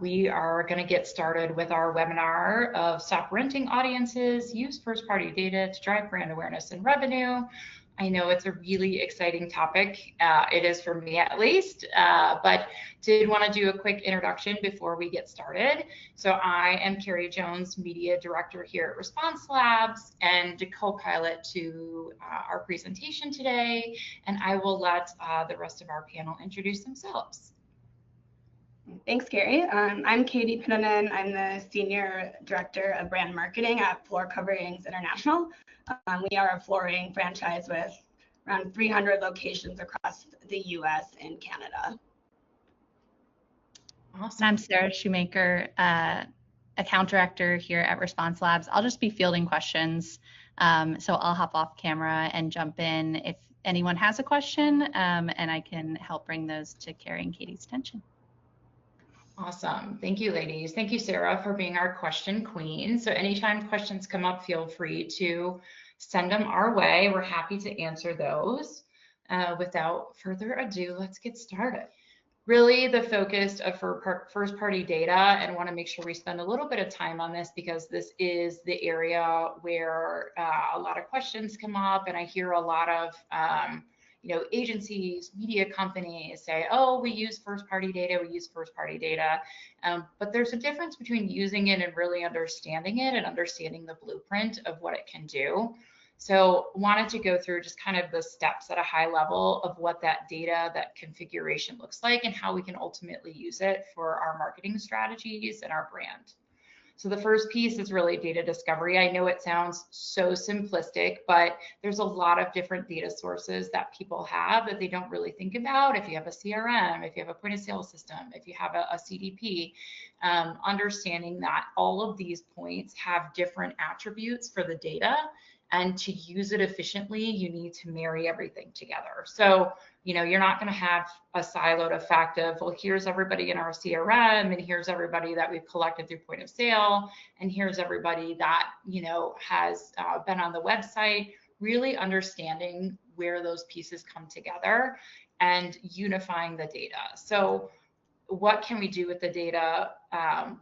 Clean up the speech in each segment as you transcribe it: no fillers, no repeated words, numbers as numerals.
We are going to get started with our webinar of Stop Renting Audiences, Use First-Party Data to Drive Brand Awareness and Revenue. I know it's a really exciting topic. It is for me at least, but did want to do a quick introduction before we get started. So I am Carrie Jones, Media Director here at Response Labs and co-pilot to our presentation today, and I will let the rest of our panel introduce themselves. Thanks, Carrie. I'm Katie Pinnanen. I'm the Senior Director of Brand Marketing at Floor Coverings International. We are a flooring franchise with around 300 locations across the US and Canada. Awesome. I'm Sarah Shoemaker, Account Director here at Response Labs. I'll just be fielding questions, so I'll hop off camera and jump in if anyone has a question, and I can help bring those to Carrie and Katie's attention. Awesome. Thank you, ladies. Thank you, Sarah, for being our question queen. So anytime questions come up, feel free to send them our way. We're happy to answer those. Without further ado, let's get started. Really the focus of first-party data, and want to make sure we spend a little bit of time on this because this is the area where a lot of questions come up, and I hear a lot of agencies, media companies say, oh, we use first-party data, but there's a difference between using it and really understanding it and understanding the blueprint of what it can do. So wanted to go through just kind of the steps at a high level of what that data, that configuration looks like and how we can ultimately use it for our marketing strategies and our brand. So the first piece is really data discovery. I know it sounds so simplistic, but there's a lot of different data sources that people have that they don't really think about. If you have a CRM, if you have a point of sale system, if you have a CDP, understanding that all of these points have different attributes for the data, and to use it efficiently, you need to marry everything together. So, you're not going to have a siloed effect of, well, here's everybody in our CRM, and here's everybody that we've collected through point of sale, and here's everybody that, has been on the website, really understanding where those pieces come together and unifying the data. So what can we do with the data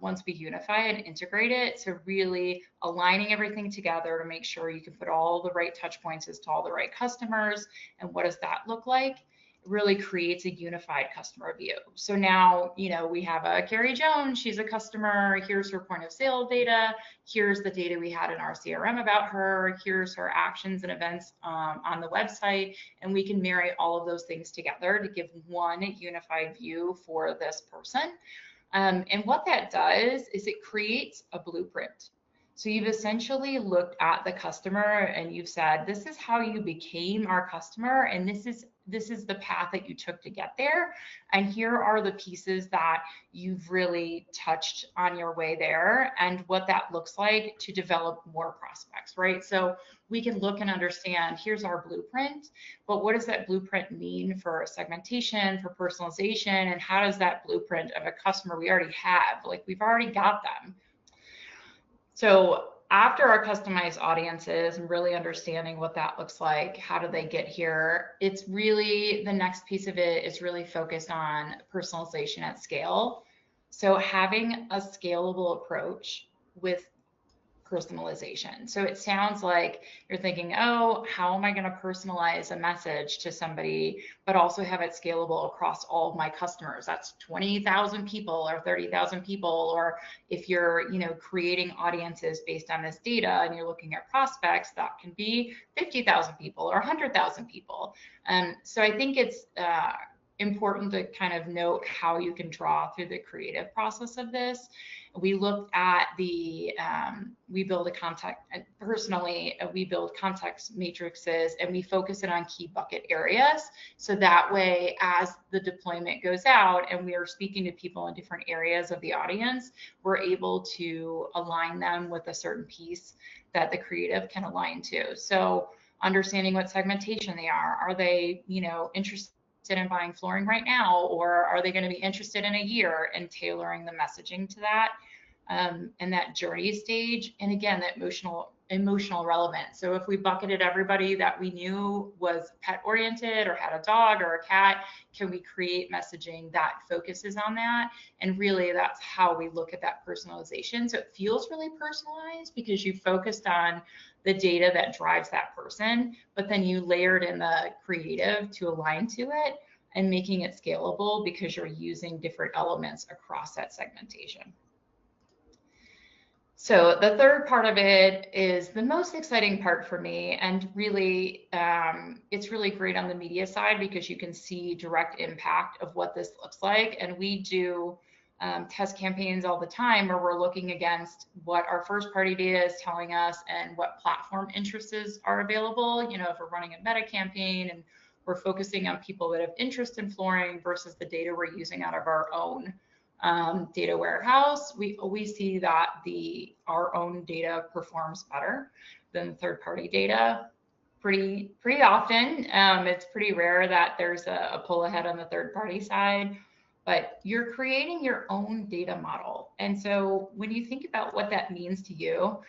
once we unify and integrate it? So really aligning everything together to make sure you can put all the right touch points as to all the right customers. And what does that look like? It really creates a unified customer view. So now, we have a Carrie Jones, she's a customer, here's her point of sale data, here's the data we had in our CRM about her, here's her actions and events on the website, and we can marry all of those things together to give one unified view for this person. And what that does is it creates a blueprint. So you've essentially looked at the customer and you've said, this is how you became our customer, and this is the path that you took to get there. And here are the pieces that you've really touched on your way there and what that looks like to develop more prospects, right? So we can look and understand, here's our blueprint, but what does that blueprint mean for segmentation, for personalization, and how does that blueprint of a customer we already have, like we've already got them. So after our customized audiences and really understanding what that looks like, how do they get here? It's really, the next piece of it is really focused on personalization at scale. So having a scalable approach with personalization. So it sounds like you're thinking, oh, how am I going to personalize a message to somebody, but also have it scalable across all of my customers? That's 20,000 people or 30,000 people. Or if you're, creating audiences based on this data and you're looking at prospects, that can be 50,000 people or 100,000 people. So I think it's important to kind of note how you can draw through the creative process of this. We looked at we build a context, and personally, we build context matrices and we focus it on key bucket areas. So that way, as the deployment goes out and we are speaking to people in different areas of the audience, we're able to align them with a certain piece that the creative can align to. So understanding what segmentation they are they, interested in buying flooring right now, or are they going to be interested in a year, and tailoring the messaging to that and that journey stage. And again, that emotional relevance. So if we bucketed everybody that we knew was pet oriented or had a dog or a cat, can we create messaging that focuses on that? And really that's how we look at that personalization. So it feels really personalized because you focused on the data that drives that person, but then you layered in the creative to align to it and making it scalable because you're using different elements across that segmentation. So the third part of it is the most exciting part for me, and really it's really great on the media side because you can see direct impact of what this looks like. And we do test campaigns all the time where we're looking against what our first party data is telling us and what platform interests are available. You know, if we're running a meta campaign and we're focusing on people that have interest in flooring versus the data we're using out of our own data warehouse, we see that our own data performs better than third-party data pretty often. It's pretty rare that there's a pull ahead on the third-party side, but you're creating your own data model. And so when you think about what that means to you,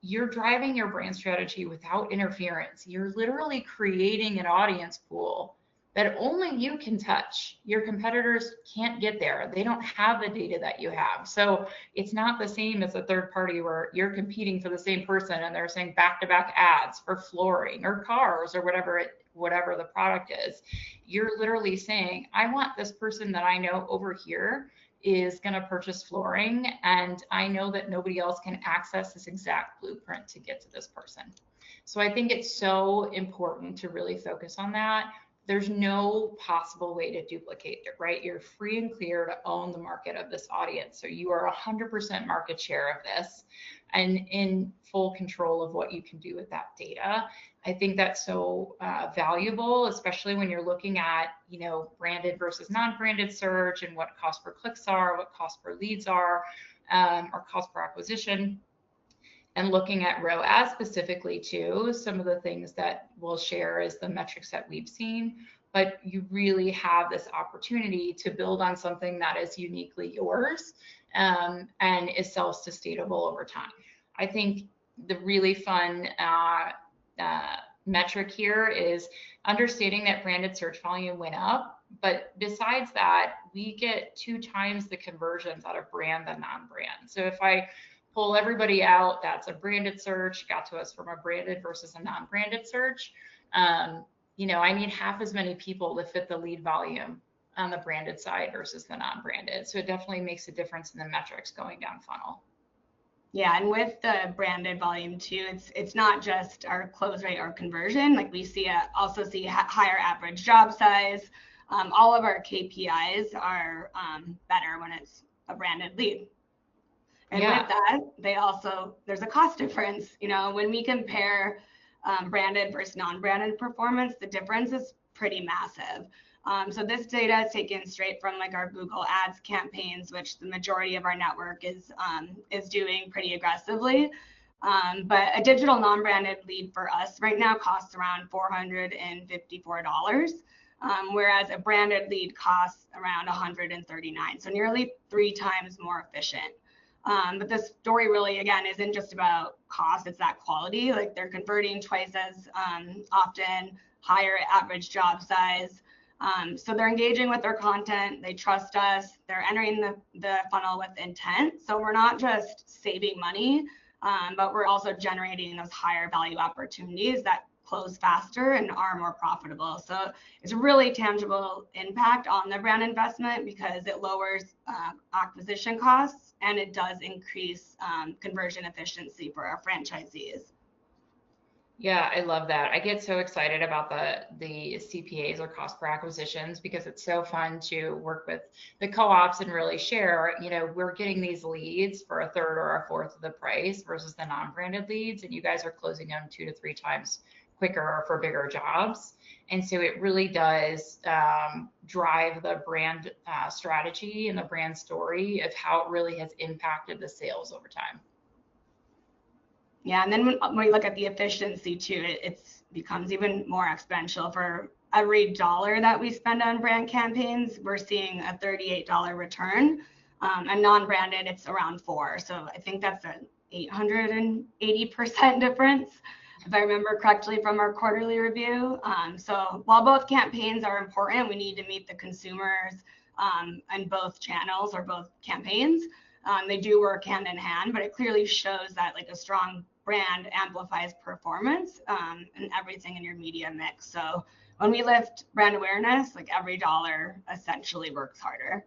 you're driving your brand strategy without interference. You're literally creating an audience pool that only you can touch. Your competitors can't get there. They don't have the data that you have. So it's not the same as a third party where you're competing for the same person and they're saying back-to-back ads for flooring or cars or whatever the product is. You're literally saying, I want this person that I know over here is going to purchase flooring, and I know that nobody else can access this exact blueprint to get to this person. So I think it's so important to really focus on that. There's no possible way to duplicate it, right? You're free and clear to own the market of this audience. So you are 100% market share of this and in full control of what you can do with that data. I think that's so valuable, especially when you're looking at, you know, branded versus non-branded search and what cost per clicks are, what cost per leads are, or cost per acquisition. And looking at ROAS specifically too, some of the things that we'll share is the metrics that we've seen, but you really have this opportunity to build on something that is uniquely yours and is self-sustainable over time. I think the really fun metric here is understanding that branded search volume went up, but besides that, we get 2 times the conversions out of brand than non-brand. So if I pull everybody out that's a branded search, got to us from a branded versus a non-branded search, you know, I need half as many people to fit the lead volume on the branded side versus the non-branded. So it definitely makes a difference in the metrics going down funnel. Yeah, and with the branded volume too, it's not just our close rate or conversion. Like we also see higher average job size. All of our KPIs are better when it's a branded lead. And with that, there's a cost difference. You know, when we compare branded versus non-branded performance, the difference is pretty massive. So this data is taken straight from like our Google Ads campaigns, which the majority of our network is doing pretty aggressively. But a digital non-branded lead for us right now costs around $454, whereas a branded lead costs around $139, so nearly 3 times more efficient. But the story really, again, isn't just about cost, it's that quality. Like they're converting twice as often, higher average job size. So they're engaging with their content, they trust us, they're entering the funnel with intent. So we're not just saving money, but we're also generating those higher value opportunities that close faster and are more profitable. So it's a really tangible impact on the brand investment because it lowers acquisition costs and it does increase conversion efficiency for our franchisees. Yeah, I love that. I get so excited about the CPAs or cost per acquisitions because it's so fun to work with the co-ops and really share, you know, we're getting these leads for a third or a fourth of the price versus the non-branded leads, and you guys are closing them 2 to 3 times quicker for bigger jobs. And so it really does drive the brand strategy and the brand story of how it really has impacted the sales over time. Yeah, and then when we look at the efficiency too, it becomes even more exponential. For every dollar that we spend on brand campaigns, we're seeing a $38 return, and non-branded, it's around $4. So I think that's an 880% difference, if I remember correctly from our quarterly review. So while both campaigns are important, we need to meet the consumers on both channels or both campaigns. They do work hand in hand, but it clearly shows that like a strong brand amplifies performance and everything in your media mix. So when we lift brand awareness, like every dollar essentially works harder.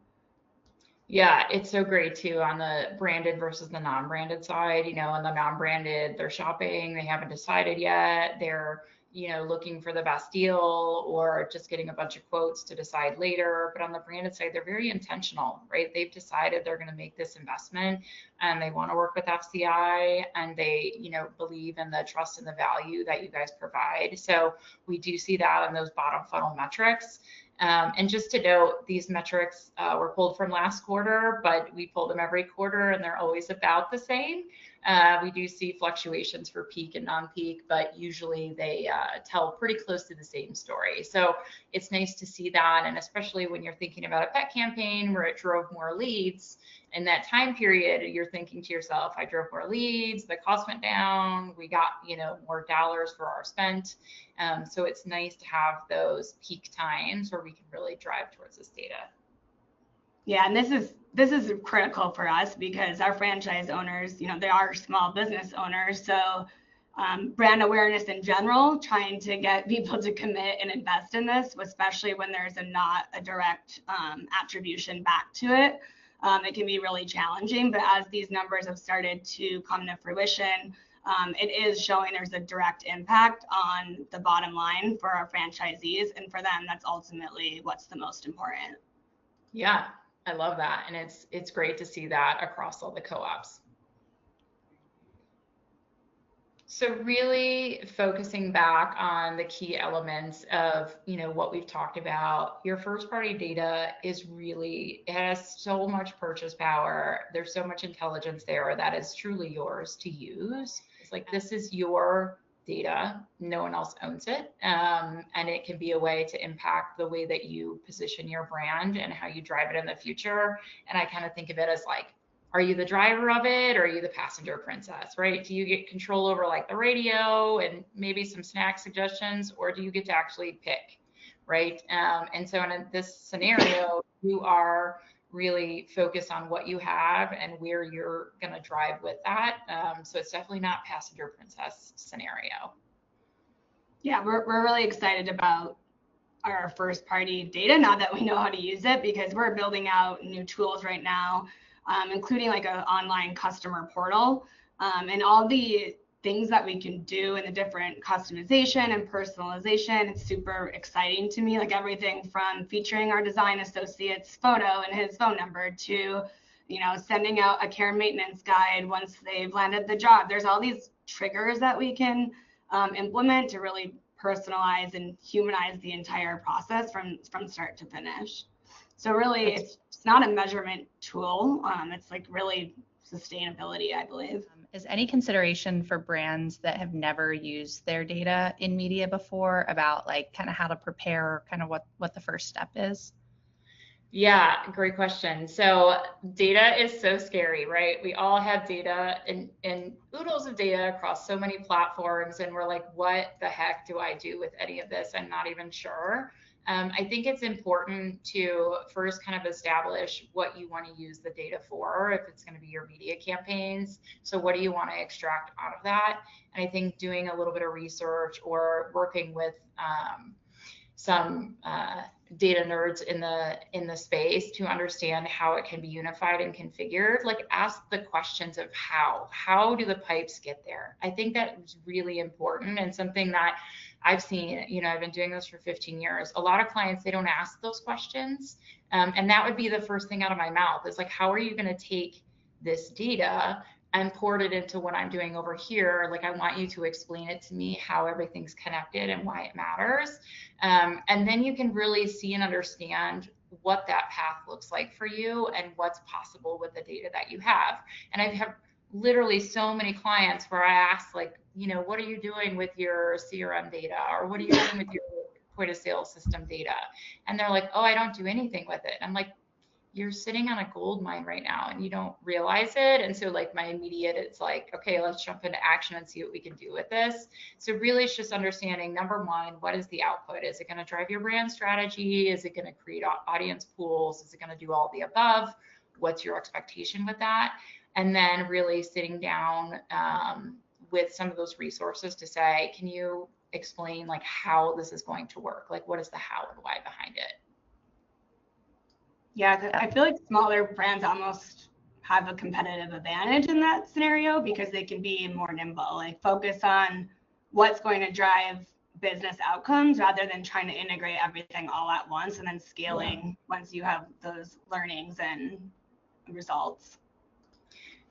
Yeah, it's so great too on the branded versus the non-branded side. On the non-branded, they're shopping, they haven't decided yet. They're, looking for the best deal or just getting a bunch of quotes to decide later. But on the branded side, they're very intentional, right? They've decided they're going to make this investment and they want to work with FCI and they, believe in the trust and the value that you guys provide. So we do see that in those bottom funnel metrics. And just to note, these metrics were pulled from last quarter, but we pull them every quarter and they're always about the same. We do see fluctuations for peak and non-peak, but usually they tell pretty close to the same story. So it's nice to see that. And especially when you're thinking about a pet campaign where it drove more leads in that time period, you're thinking to yourself, I drove more leads, the cost went down, we got, more dollars for our spent. So it's nice to have those peak times where we can really drive towards this data. Yeah, and this is critical for us because our franchise owners, they are small business owners. So brand awareness in general, trying to get people to commit and invest in this, especially when there's not a direct attribution back to it. It can be really challenging, but as these numbers have started to come to fruition, it is showing there's a direct impact on the bottom line for our franchisees, and for them, that's ultimately what's the most important. Yeah, I love that, and it's great to see that across all the co-ops. So really focusing back on the key elements of, what we've talked about, your first party data it has so much purchase power. There's so much intelligence there that is truly yours to use. It's like, this is your data. No one else owns it. And it can be a way to impact the way that you position your brand and how you drive it in the future. And I kind of think of it as like, are you the driver of it or are you the passenger princess, right? Do you get control over like the radio and maybe some snack suggestions, or do you get to actually pick, right? And so in this scenario, you are really focused on what you have and where you're going to drive with that. So it's definitely not passenger princess scenario. Yeah, we're really excited about our first party data now that we know how to use it, because we're building out new tools right now, including like an online customer portal, and all the things that we can do in the different customization and personalization. It's super exciting to me, like everything from featuring our design associate's photo and his phone number to, sending out a care maintenance guide once they've landed the job. There's all these triggers that we can implement to really personalize and humanize the entire process from start to finish. So really, it's not a measurement tool. It's like really sustainability, I believe. Is any consideration for brands that have never used their data in media before about like kind of how to prepare, kind of what the first step is? Yeah, great question. So data is so scary, right? We all have data and oodles of data across so many platforms, and we're like, what the heck do I do with any of this? I'm not even sure. I think it's important to first kind of establish what you want to use the data for, if it's going to be your media campaigns. So what do you want to extract out of that? And I think doing a little bit of research or working with some data nerds in the space to understand how it can be unified and configured. Like, ask the questions of how do the pipes get there? I think that is really important, and something that I've seen, I've been doing this for 15 years. A lot of clients, they don't ask those questions. And that would be the first thing out of my mouth is like, how are you going to take this data and port it into what I'm doing over here? Like, I want you to explain it to me, how everything's connected and why it matters. And then you can really see and understand what that path looks like for you and what's possible with the data that you have. And I have literally so many clients where I ask, like, what are you doing with your CRM data? Or what are you doing with your point of sale system data? And they're like, oh, I don't do anything with it. I'm like, you're sitting on a gold mine right now and you don't realize it. And so like my immediate, it's like, okay, let's jump into action and see what we can do with this. So really it's just understanding, number one, what is the output? Is it going to drive your brand strategy? Is it going to create audience pools? Is it going to do all the above? What's your expectation with that? And then really sitting down with some of those resources to say, can you explain like how this is going to work? Like what is the how and why behind it? Yeah, I feel like smaller brands almost have a competitive advantage in that scenario because they can be more nimble, like focus on what's going to drive business outcomes rather than trying to integrate everything all at once and then scaling once you have those learnings and results.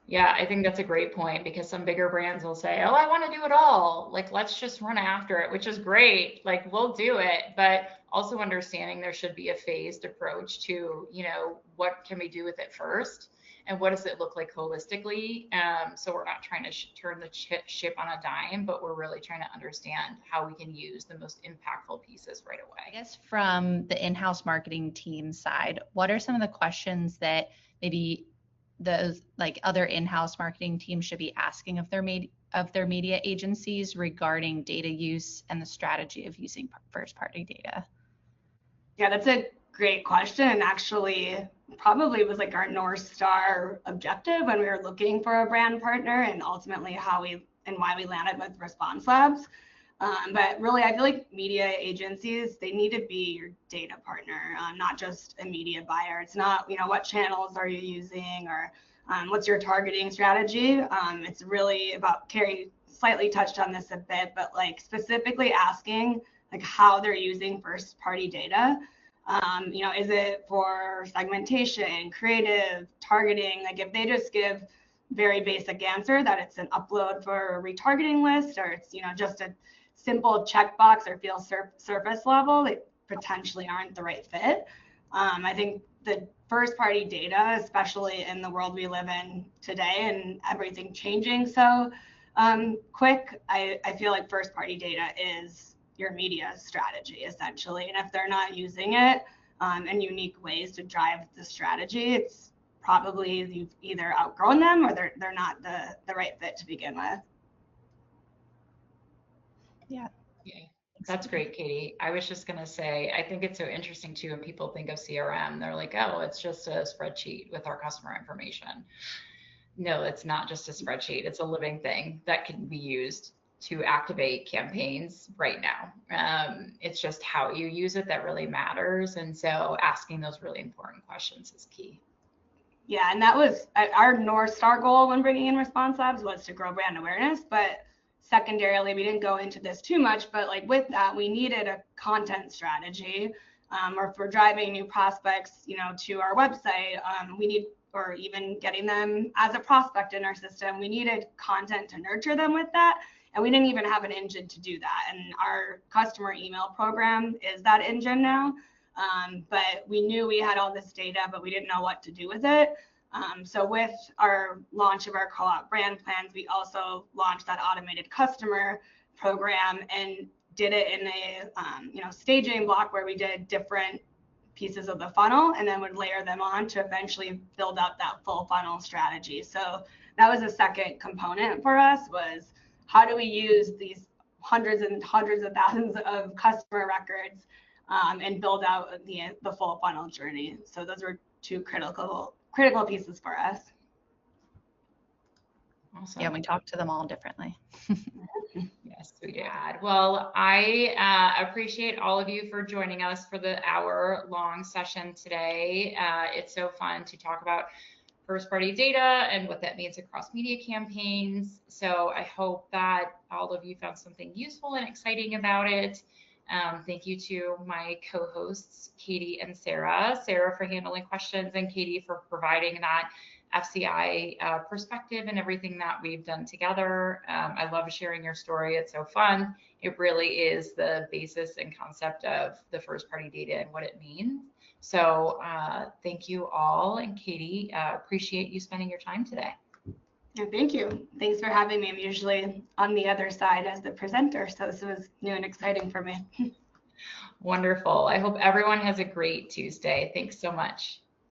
Yeah, I think that's a great point because some bigger brands will say, oh, I want to do it all. Like, let's just run after it, which is great. Like, we'll do it. But also understanding there should be a phased approach to, you know, what can we do with it first? And what does it look like holistically? So we're not trying to turn the ship on a dime, but we're really trying to understand how we can use the most impactful pieces right away. I guess from the in-house marketing team side, what are some of the questions that maybe those like other in-house marketing teams should be asking of their media agencies regarding data use and the strategy of using first-party data? Yeah, that's a great question, and actually probably was like our North Star objective when we were looking for a brand partner, and ultimately how we and why we landed with Response Labs. But really, I feel like media agencies, they need to be your data partner, not just a media buyer. It's not, you know, what channels are you using or what's your targeting strategy. It's really about, Carrie slightly touched on this a bit, but like specifically asking like how they're using first party data. You know, is it for segmentation, creative, targeting? Like if they just give very basic answer that it's an upload for a retargeting list or it's, you know, just a simple checkbox or feel surface level, they potentially aren't the right fit. I think the first party data, especially in the world we live in today and everything changing so quick, I feel like first party data is your media strategy essentially. And if they're not using it in unique ways to drive the strategy, it's probably you've either outgrown them or they're not the right fit to begin with. Yeah. That's great, Katie. I was just going to say, I think it's so interesting too when people think of CRM, they're like, oh, it's just a spreadsheet with our customer information. No, it's not just a spreadsheet. It's a living thing that can be used to activate campaigns right now. It's just how you use it that really matters. And so asking those really important questions is key. Yeah, and that was our North Star goal when bringing in Response Labs was to grow brand awareness, but secondarily, we didn't go into this too much, but like with that, we needed a content strategy, or if we're driving new prospects, you know, to our website, we need, or even getting them as a prospect in our system, we needed content to nurture them with that. And we didn't even have an engine to do that. And our customer email program is that engine now. But we knew we had all this data, but we didn't know what to do with it. So with our launch of our co-op brand plans, we also launched that automated customer program and did it in a staging block where we did different pieces of the funnel and then would layer them on to eventually build up that full funnel strategy. So that was a second component for us, was how do we use these hundreds and hundreds of thousands of customer records and build out the full funnel journey. So those were two critical pieces for us. Awesome. Yeah, we talked to them all differently. Yes, we did. Well, I appreciate all of you for joining us for the hour-long session today. It's so fun to talk about first-party data and what that means across media campaigns. So I hope that all of you found something useful and exciting about it. Thank you to my co-hosts, Katie and Sarah. Sarah for handling questions and Katie for providing that FCI perspective and everything that we've done together. I love sharing your story. It's so fun. It really is the basis and concept of the first party data and what it means. So thank you all. And Katie, appreciate you spending your time today. Yeah, thank you. Thanks for having me. I'm usually on the other side as the presenter, so this was new and exciting for me. Wonderful. I hope everyone has a great Tuesday. Thanks so much.